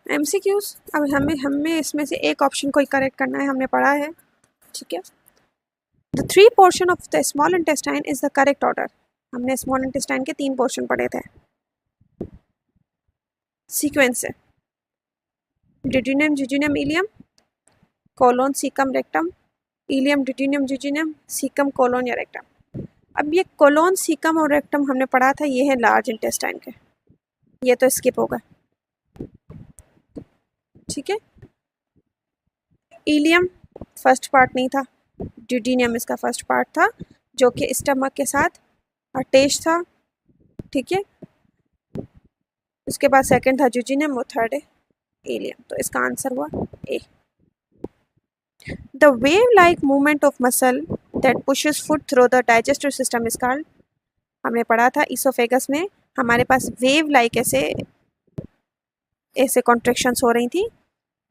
MCQs, अब हमें हमें इसमें से एक ऑप्शन को करेक्ट करना है, हमने पढ़ा है, ठीक है। The 3 portion of the small intestine is the correct order. हमने स्मॉल इंटेस्टाइन के 3 पोर्शन पढ़े थे। सीक्वेंस है duodenum, jejunum, ileum, colon, caecum, rectum, ileum, duodenum, jejunum, caecum, colon या रेक्टम। अब ये कोलोन, सीकम और रेक्टम हमने पढ़ा था, ये है लार्ज इंटेस्टाइन के, ये तो स्किप होगा, ठीक है। इलियम फर्स्ट पार्ट नहीं था, ड्यूडिनियम इसका फर्स्ट पार्ट था, जो कि स्टमक के साथ अटैच था, ठीक है। उसके बाद सेकंड था जुजिनियम, वो थर्ड है इलियम, तो इसका आंसर हुआ A. The wave like movement of muscle that pushes food through the digestive system is called. हमने पढ़ा था इसोफेगस में हमारे पास वेव लाइक ऐसे ऐसे कॉन्ट्रैक्शंस हो रही थी,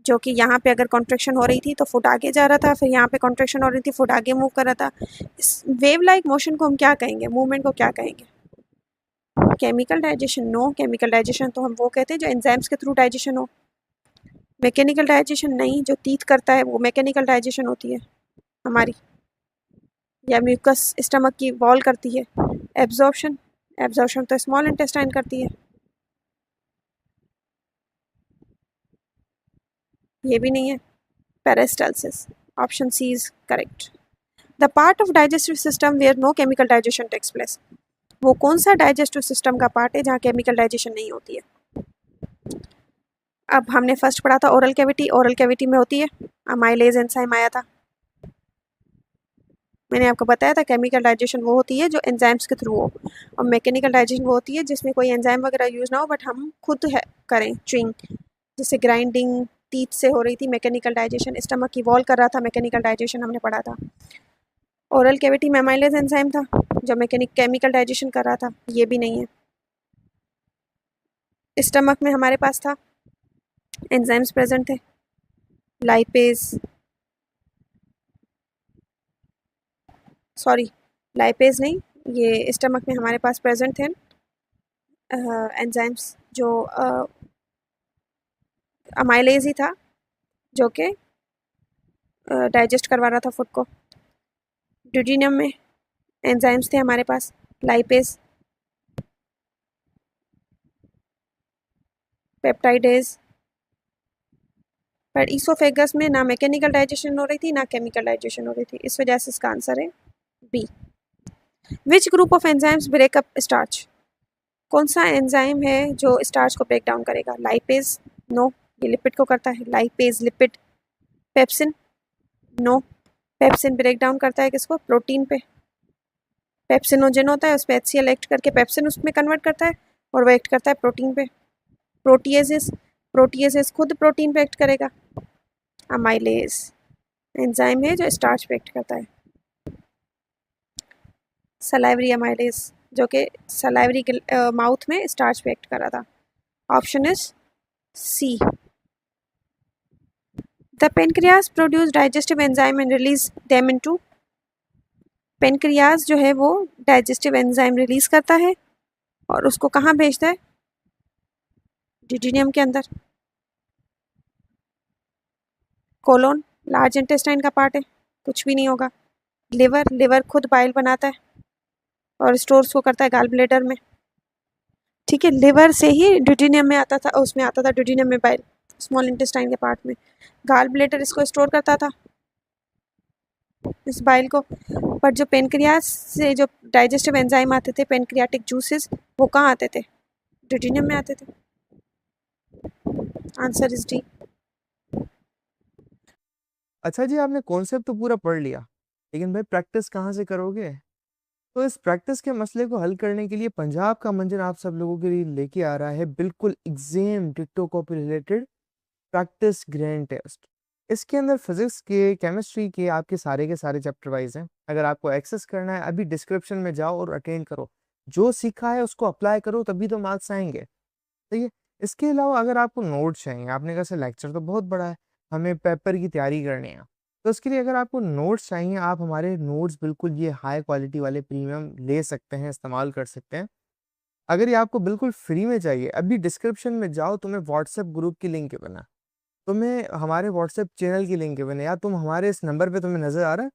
जो कि यहाँ पे अगर कॉन्ट्रैक्शन हो रही थी तो फुट आगे जा रहा था, फिर यहाँ पे कॉन्ट्रैक्शन हो रही थी, फुट आगे मूव कर रहा था। इस वेव लाइक मोशन को हम क्या कहेंगे, मूवमेंट को क्या कहेंगे? Chemical digestion? No, chemical digestion तो हम वो कहते हैं जो एंजाइम्स के थ्रू डाइजेशन हो। मैकेनिकल डाइजेशन नहीं, जो टीथ करता है वो मैकेनिकल डाइजेशन होती है हमारी, या म्यूकस स्टमक की वॉल करती है। एब्जॉर्प्शन, एब्जॉर्प्शन तो स्मॉल इंटेस्टाइन करती है, ये भी नहीं है। Peristalsis, option C is correct. The part of digestive system where no chemical digestion takes place. वो कौन सा डाइजेस्टिव सिस्टम का पार्ट है जहाँ केमिकल डाइजेशन नहीं होती है? अब हमने फर्स्ट पढ़ा था ओरल कैविटी, ओरल कैविटी में होती है अमाइलेज एंजाइम आया था। मैंने आपको बताया था केमिकल डाइजेशन वो होती है जो एंजाइम्स के थ्रू हो, और मैकेनिकल डाइजेशन वो होती है जिसमें कोई एंजाइम वगैरह यूज ना हो, बट हम खुद है करें च्युइंग, जैसे ग्राइंडिंग टीथ से हो रही थी मैकेनिकल डाइजेशन, स्टमक की वॉल कर रहा था मैकेनिकल डाइजेशन, हमने पढ़ा था। ओरल कैविटी में अमाइलेज एंजाइम था जो केमिकल डाइजेशन कर रहा था, ये भी नहीं है। स्टमक में हमारे पास था एंजाइम्स प्रेजेंट थे, लाइपेज, सॉरी लाइपेज नहीं, ये स्टमक में हमारे पास प्रेजेंट थे एंजाइम्स, जो अमाइलेज ही था जो कि डाइजेस्ट करवा रहा था फूड को। ड्यूडिनियम में एंजाइम्स थे हमारे पास, लाइपेज, पेप्टाइडेज। पर ईसोफेगस में ना मैकेनिकल डाइजेशन हो रही थी ना केमिकल डाइजेशन हो रही थी, इस वजह से इसका आंसर है B. Which group of enzymes break up starch? कौन सा एंजाइम है जो स्टार्च को ब्रेक डाउन करेगा? लाइपेज? नो, ये लिपिड को करता है, lipase lipid. Pepsin? No, pepsin break down करता है किसको? प्रोटीन पे। पेप्सिनोजेन होता है, उस पर HCl एक्ट करके पेप्सिन उसमें कन्वर्ट करता है, और वो एक्ट करता है प्रोटीन पे। प्रोटीएजेस? प्रोटीएजेस खुद प्रोटीन पे एक्ट करेगा। अमाइलेज एंजाइम है जो स्टार्च पे एक्ट करता है। सलाइवरी अमाइलेज, जो कि सलाइवरी माउथ में स्टार्च पे एक्ट कर रहा था। Option is C. The pancreas produce digestive enzyme and release them into. Pancreas जो है वो डाइजेस्टिव एंजाइम रिलीज करता है और उसको कहाँ भेजता है? डिड्यूनियम के अंदर। कोलोन लार्ज इंटेस्टाइन का पार्ट है, कुछ भी नहीं होगा। लिवर, लिवर खुद बाइल बनाता है और स्टोर्स को करता है गाल ब्लेडर में, ठीक है। लिवर से ही ड्यूडिनियम में आता था, उसमें आता था ड्यूडिनियम में बाइल, स्मॉल इंटेस्टाइन के पार्ट में। गाल ब्लेडर इसको स्टोर करता था इस बाइल को। पर जो पेनक्रियास से जो डाइजेस्टिव एंजाइम आते थे, पेनक्रियाटिक जूसेस, वो कहाँ आते थे? ड्यूडिनियम में आते थे। Answer is D. अच्छा जी, आपने कॉन्सेप्ट तो पूरा पढ़ लिया, लेकिन भाई प्रैक्टिस कहाँ से करोगे? तो इस प्रैक्टिस के मसले को हल करने के लिए पंजाब का मंजर आप सब लोगों के लिए लेके आ रहा है बिल्कुल एग्जाम डिक्टो copy related practice grand test. इसके अंदर फिजिक्स के, केमिस्ट्री के सारे चैप्टर वाइज हैं। अगर आपको एक्सेस करना है, अभी डिस्क्रिप्शन में जाओ और अटेंड करो, जो सीखा है उसको अप्लाई करो, तभी तो मार्क्स आएंगे। ठीक है। इसके अलावा अगर आपको नोट्स चाहिए, आपने कहा लेक्चर तो बहुत बड़ा है, हमें पेपर की तैयारी करनी है, तो इसके लिए अगर आपको नोट्स चाहिए, आप हमारे नोट्स बिल्कुल ये हाई क्वालिटी वाले प्रीमियम ले सकते हैं, इस्तेमाल कर सकते हैं। अगर ये आपको बिल्कुल फ्री में चाहिए, अभी डिस्क्रिप्शन में जाओ, तुम्हें व्हाट्सएप ग्रुप की लिंक बना, तुम्हें हमारे व्हाट्सएप चैनल की लिंक बने, या तुम हमारे इस नंबर पे तुम्हें नजर आ रहा है,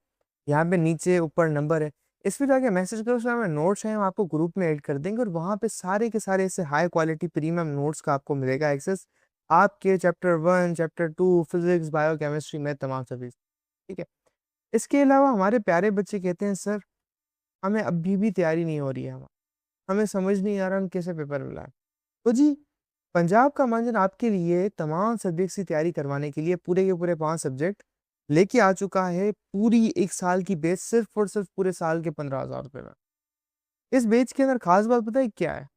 यहाँ पे नीचे ऊपर नंबर है, इस पे जाके मैसेज करो, उसमें हमें नोट्स हैं, हम आपको ग्रुप में ऐड कर देंगे, और वहाँ पे सारे के सारे ऐसे हाई क्वालिटी प्रीमियम नोट्स का आपको मिलेगा एक्सेस, आपके chapter 1 chapter 2 physics bio chemistry में तमाम सभी। ठीक है। इसके अलावा हमारे प्यारे बच्चे कहते हैं सर हमें अभी भी तैयारी नहीं हो रही है, हमें समझ नहीं आ रहा हम कैसे पेपर मिलाएं। तो जी, पंजाब का मंजन आपके लिए तमाम सब्जेक्ट्स की तैयारी करवाने के लिए पूरे के पूरे 5 सब्जेक्ट लेके आ चुका है, पूरी 1 साल की बेच, सिर्फ और सिर्फ पूरे साल के 15,000 रुपए में। इस बेच के अंदर खास बात पता है क्या है?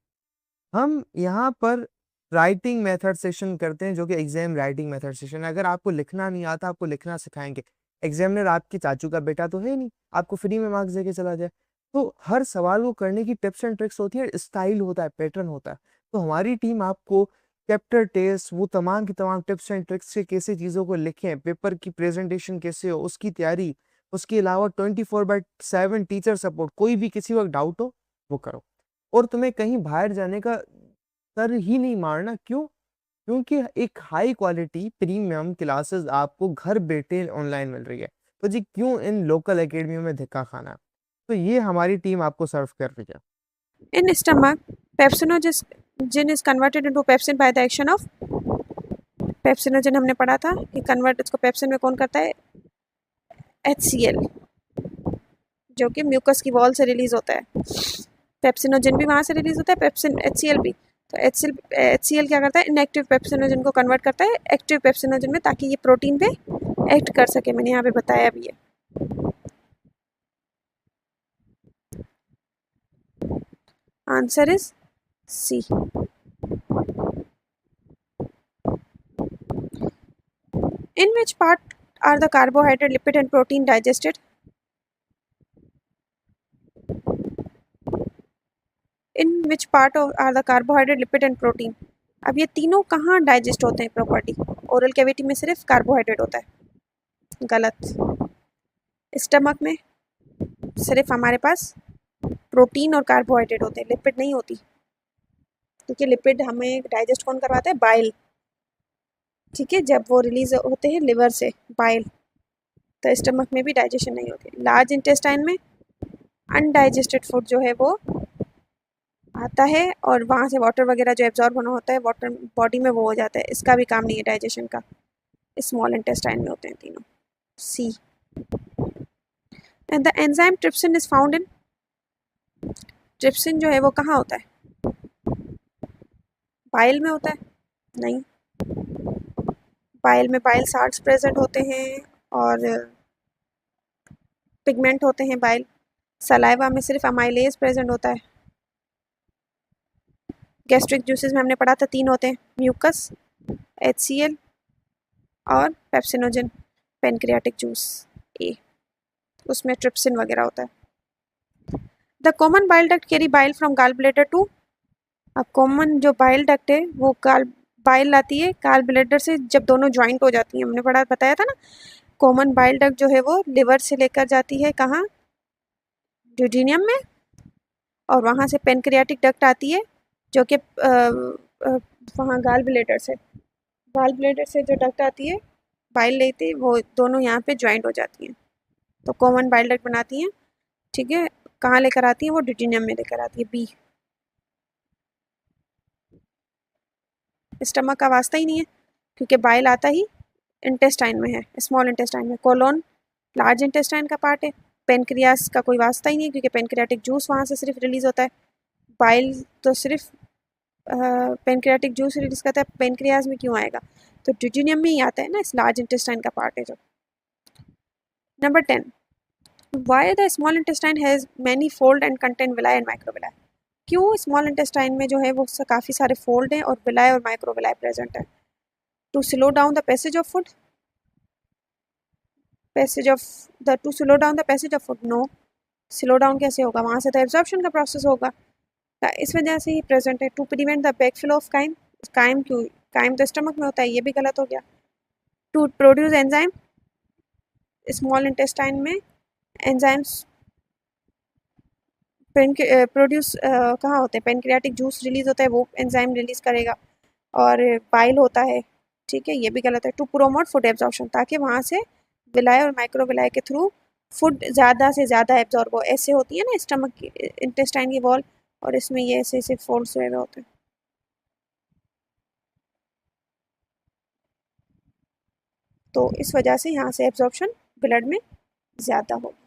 हम यहाँ पर राइटिंग मेथड सेशन करते हैं, जो कि एग्जाम राइटिंग मेथड सेशन है। अगर आपको लिखना नहीं आता, आपको लिखना सिखाएंगे। एग्जामिनर आपके चाचू का बेटा तो है नहीं, आपको फ्री में मार्क्स देके चला जाए। तो हर सवाल को करने की टिप्स एंड ट्रिक्स होती है, स्टाइल होता है, पैटर्न होता है। तो हमारी टीम आपको चैप्टर टेस्ट, वो तमाम की तमाम टिप्स एंड ट्रिक्स से कैसे चीज़ों को लिखें, पेपर की प्रेजेंटेशन कैसे हो, उसकी तैयारी, उसके अलावा 24/7 टीचर सपोर्ट, कोई भी किसी वक्त डाउट हो वो करो। और तुम्हें कहीं बाहर जाने का सर ही नहीं मारना। क्यों? क्योंकि एक हाई क्वालिटी प्रीमियम क्लासेस आपको घर बैठे ऑनलाइन मिल रही है। तो जी क्यों इन लोकल एकेडमियों में धक्का खाना है? तो ये हमारी टीम आपको सर्व कर रही है। In stomach, pepsinogen is converted into pepsin by the action of pepsinogen. हमने पढ़ा था कि कन्वर्ट इसको पेप्सिन में कौन करता है? HCl, जो कि म्यूकस की वॉल से रिलीज होता है। पेप्सिनोजन भी वहाँ से रिलीज होता है, पेप्सिन HCl भी। तो HCl क्या करता है? इनएक्टिव पेप्सिनोजन को कन्वर्ट करता है एक्टिव पेप्सिनोजन में, ताकि ये प्रोटीन पे एक्ट कर सके। मैंने यहाँ पे बताया भी है। Answer is C. In which part are the carbohydrate, lipid and protein digested? In which part are the carbohydrate, lipid and protein? अब ये तीनों कहाँ डाइजेस्ट होते हैं प्रॉपर्टी? ओरल कैविटी में सिर्फ कार्बोहाइड्रेट होता है। गलत। स्टमक में सिर्फ हमारे पास प्रोटीन और कार्बोहाइड्रेट होते हैं, लिपिड नहीं होती। क्योंकि लिपिड हमें डाइजेस्ट कौन करवाता है? बाइल। ठीक है, जब वो रिलीज होते हैं लिवर से बाइल, तो स्टमक में भी डाइजेशन नहीं होती। लार्ज इंटेस्टाइन में अनडाइजेस्टेड फूड जो है वो आता है, और वहाँ से वाटर वगैरह जो एब्जॉर्ब होना होता है वाटर बॉडी में, वो हो जाता है। इसका भी काम नहीं है डाइजेशन का। स्मॉल इंटेस्टाइन में होते हैं तीनों। C. And the enzyme trypsin is found in, trypsin जो है वो कहाँ होता है? बाइल में होता है? नहीं, बाइल में बाइल साल्ट्स प्रेजेंट होते हैं और पिगमेंट होते हैं बाइल। सलाइवा में सिर्फ अमाइलेज प्रेजेंट होता है। गैस्ट्रिक जूसेस में हमने पढ़ा था 3 होते हैं, म्यूकस, HCl और पेप्सिनोजन। पेनक्रियाटिक जूस ए, उसमें ट्रिप्सिन वगैरह होता है। The common bile duct carry bile from gall bladder to, अब कॉमन जो बाइल डक्ट है वो बाइल आती है गाल ब्लैडर से, जब दोनों ज्वाइंट हो जाती हैं। हमने बताया था ना, कॉमन बाइल डक्ट जो है वो लिवर से लेकर जाती है कहाँ? ड्यूडेनियम में, और वहाँ से पेनक्रियाटिक डक्ट आती है जो कि वहाँ गाल ब्लैडर से जो डक्ट आती है बाइल लेती है, वो दोनों यहाँ पे ज्वाइंट हो जाती हैं, तो कॉमन बाइल डक्ट बनाती हैं। ठीक है, कहाँ लेकर आती है? वो ड्यूडेनियम में लेकर आती है। बी। स्टमक का वास्ता ही नहीं है, क्योंकि बाइल आता ही इंटेस्टाइन में है, स्मॉल इंटेस्टाइन में। कोलोन लार्ज इंटेस्टाइन का पार्ट है। पेनक्रियास का कोई वास्ता ही नहीं है, क्योंकि पेनक्रियाटिक जूस वहाँ से सिर्फ रिलीज होता है। बाइल तो सिर्फ पेनक्रियाटिक जूस रिलीज करता है, पेनक्रियास में क्यों आएगा? तो ड्यूडेनियम में ही आता है ना, इस लार्ज इंटेस्टाइन का पार्ट है जो। Number 10, why the small intestine has many fold and contain villi and microvilli? क्यों स्मॉल इंटेस्टाइन में जो है वो काफ़ी सारे फोल्ड हैं और विलाई और माइक्रोविलाई प्रेजेंट है? To slow down the passage of food, to slow down the passage of food? No, slow down कैसे होगा? वहाँ से तो एब्जॉर्प्शन का प्रोसेस होगा, इस वजह से ही प्रेजेंट है। To prevent the backflow of chyme, chyme क्यों? काइम तो स्टमक में होता है, ये भी गलत हो गया। To produce enzyme, small intestine में एंजाइम्स प्रोड्यूस कहाँ होते हैं, पेनक्रियाटिक जूस रिलीज होता है, वो एंजाइम रिलीज करेगा, और बाइल होता है, ठीक है, ये भी गलत है। टू प्रोमोट फूड एब्जॉर्प्शन, ताकि वहाँ से विलाय और माइक्रोविलाय के थ्रू फूड ज़्यादा से ज़्यादा एब्जॉर्ब हो। ऐसे होती है ना स्टमक की, इंटेस्टाइन की वॉल, और इसमें ये ऐसे ऐसे फोल्ड्स हुए हुए होते हैं। तो इस वजह से यहाँ से एब्जॉर्प्शन ब्लड में ज़्यादा होगी।